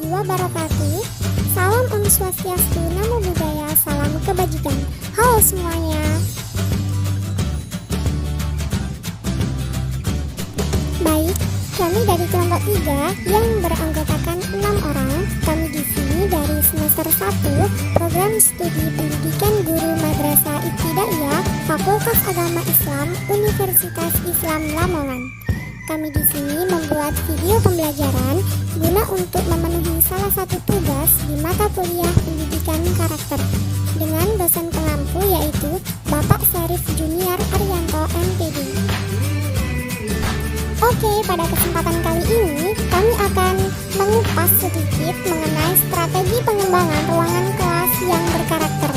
wabarakatuh. Salam Om Swastiastu, Namo Buddhaya, salam kebajikan. Halo semuanya. Baik, kami dari kelompok 3 yang beranggotakan 6 orang. Kami di sini dari semester 1 program studi pendidikan guru Madrasah Ibtidaiyah Fakultas Agama Islam Universitas Islam Lamongan. Kami di sini membuat video pembelajaran guna untuk memenuhi salah satu tugas di mata kuliah pendidikan karakter dengan dosen pengampu yaitu Bapak Syarif Junior Arianto MPD. Oke, pada kesempatan kali ini kami akan mengupas sedikit mengenai strategi pengembangan ruangan kelas yang berkarakter.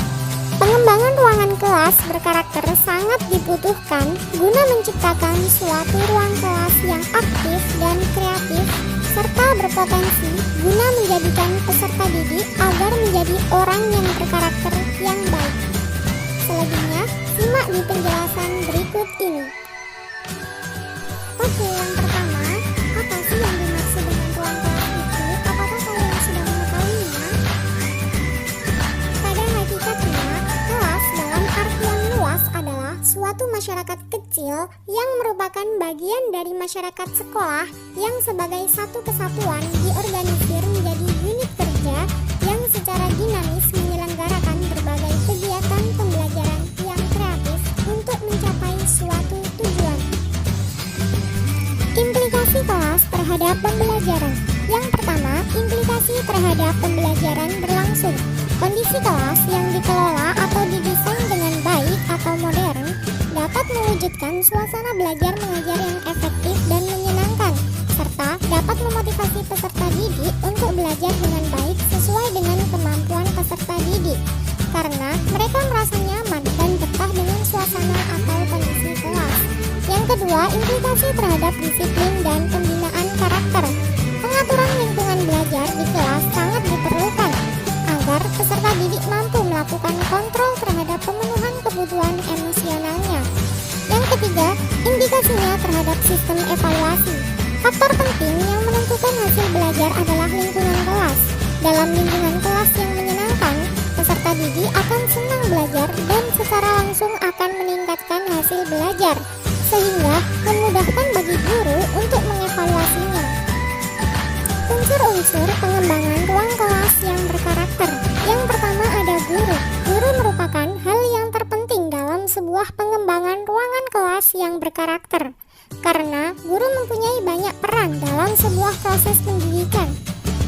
Pengembangan ruangan kelas berkarakter sangat dibutuhkan guna menciptakan suatu ruang kelas yang aktif dan kreatif serta berpotensi guna menjadikan peserta didik agar menjadi orang yang berkarakter yang baik. Selebihnya, simak di penjelasan berikut ini. Oke, yang pertama, apa sih yang dimaksud dengan ruang kelas itu? Apakah kalian sudah mengetahuinya? Pada hakikatnya, kelas dalam artian luas adalah suatu masyarakat kecil yang merupakan bagian dari masyarakat sekolah yang sebagai satu kesatuan diorganisir menjadi unit kerja yang secara dinamis menyelenggarakan berbagai kegiatan pembelajaran yang kreatif untuk mencapai suatu tujuan. Implikasi kelas terhadap pembelajaran. Yang pertama, implikasi terhadap pembelajaran berlangsung. Kondisi kelas yang dikelola atau didesain dengan baik atau modern dapat mewujudkan suasana belajar mengajar yang efektif dan menyenangkan, serta dapat memotivasi peserta didik untuk belajar dengan baik sesuai dengan kemampuan peserta didik, karena mereka merasa nyaman dan betah dengan suasana atau kondisi kelas. Yang kedua, implikasi terhadap disiplin dan pembinaan karakter. Pengaturan lingkungan belajar di kelas sangat diperlukan agar peserta didik mampu melakukan kontrol terhadap pemenuhan kebutuhan emosionalnya. Yang ketiga, indikasinya terhadap sistem evaluasi. Faktor penting yang menentukan hasil belajar adalah lingkungan kelas. Dalam lingkungan kelas yang menyenangkan, peserta didik akan senang belajar dan secara langsung akan meningkatkan hasil belajar, sehingga memudahkan bagi guru untuk mengevaluasinya. Unsur-unsur pengembangan ruang kelas yang berkarakter. Yang pertama ada guru. Guru merupakan hal yang terpenting dalam sebuah pengembangan ruangan kelas yang berkarakter, karena guru mempunyai banyak peran dalam sebuah proses pendidikan.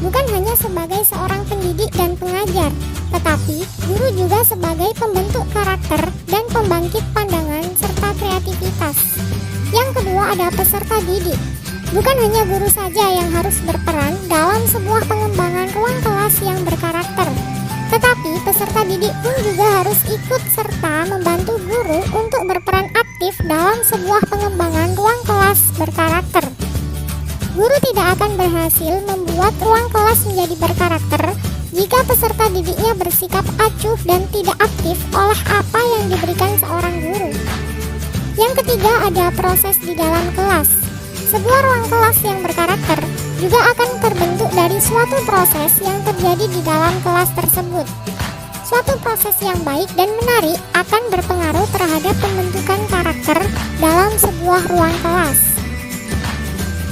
Bukan hanya sebagai seorang pendidik dan pengajar, tetapi guru juga sebagai pembentuk karakter dan pembangkit pandangan serta kreativitas. Yang kedua ada peserta didik. Bukan hanya guru saja yang harus berperan dalam sebuah pengembangan ruang kelas yang berkarakter, tetapi peserta didik pun juga harus ikut serta membantu guru untuk berperan aktif dalam sebuah pengembangan ruang kelas berkarakter. Guru tidak akan berhasil membuat ruang kelas menjadi berkarakter jika peserta didiknya bersikap acuh dan tidak aktif oleh apa yang diberikan seorang guru. Yang ketiga ada proses di dalam kelas. Sebuah ruang kelas yang berkarakter juga akan terbentuk dari suatu proses yang terjadi di dalam kelas tersebut. Suatu proses yang baik dan menarik akan berpengaruh terhadap pembentukan karakter dalam sebuah ruang kelas.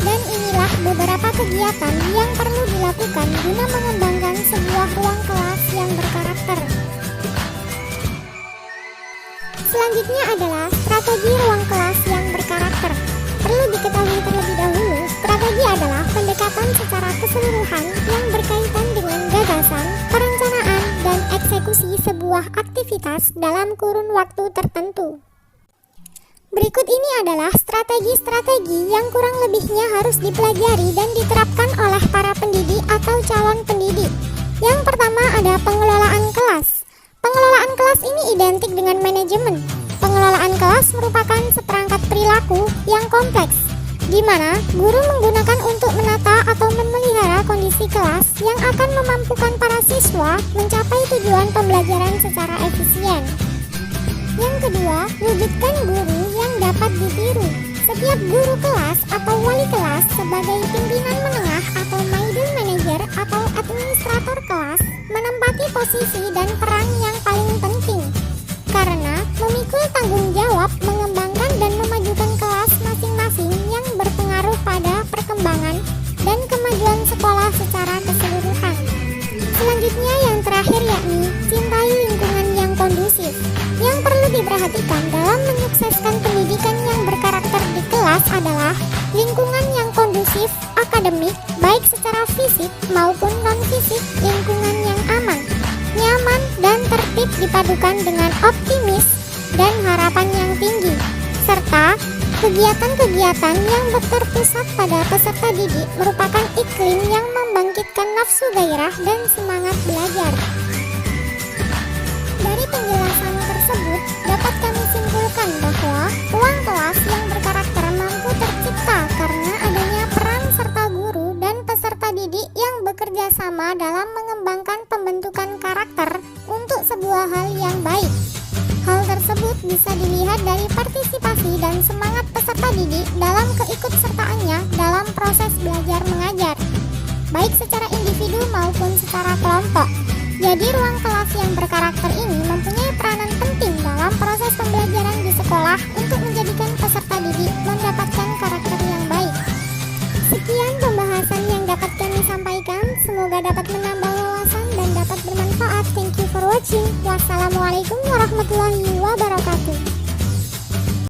Dan inilah beberapa kegiatan yang perlu dilakukan guna mengembangkan sebuah ruang kelas yang berkarakter. Selanjutnya adalah strategi ruang kelas yang berkarakter. Perlu diketahui terlebih dahulu, strategi adalah pendekatan secara keseluruhan yang berkaitan dengan gagasan, perencanaan, dan eksekusi sebuah aktivitas dalam kurun waktu tertentu. Berikut ini adalah strategi-strategi yang kurang lebihnya harus dipelajari dan diterapkan oleh para pendidik atau calon pendidik. Yang pertama ada pengelolaan kelas. Pengelolaan kelas ini identik dengan manajemen. Pengelolaan kelas merupakan seperangkat perilaku yang kompleks, di mana guru menggunakan untuk menata atau memelihara kondisi kelas yang akan memampukan para siswa mencapai tujuan pembelajaran secara efisien. Yang kedua, wujudkan guru yang dapat ditiru. Setiap guru kelas atau wali kelas sebagai pimpinan menengah atau middle manager atau administrator kelas menempati posisi dan peran yang paling penting karena memikul tanggung jawab mengembangkan dan memajukan kelas masing-masing yang berpengaruh pada perkembangan dan kemajuan sekolah secara keseluruhan. Selanjutnya yang terakhir yakni cintai lingkungan yang kondusif. Yang perlu diperhatikan dalam menyukseskan pendidikan yang berkarakter di kelas adalah lingkungan yang kondusif, akademik, baik secara fisik maupun non-fisik, lingkungan yang aman, nyaman, dan tertib dipadukan dengan optimis dan harapan yang tinggi, serta kegiatan-kegiatan yang terpusat pada peserta didik merupakan iklim yang membangkitkan nafsu gairah dan semangat belajar. Dari penjelasan tersebut, dapat kami simpulkan bahwa ruang kelas yang berkarakter mampu tercipta karena adanya peran serta guru dan peserta didik yang bekerja sama dalam mengembangkan pembentukan karakter untuk sebuah hal yang baik. Hal tersebut bisa dilihat dari partisipasi dan semangat peserta didik dalam keikutsertaannya dalam proses belajar mengajar, baik secara individu maupun secara kelompok. Jadi ruang kelas yang berkarakter ini mempunyai peranan penting dalam proses pembelajaran di sekolah untuk menjadikan peserta didik mendapatkan karakter yang baik. Sekian pembahasan yang dapat kami sampaikan, semoga dapat menambah wawasan dan dapat bermanfaat. Thank you for watching. Wassalamualaikum warahmatullahi wabarakatuh.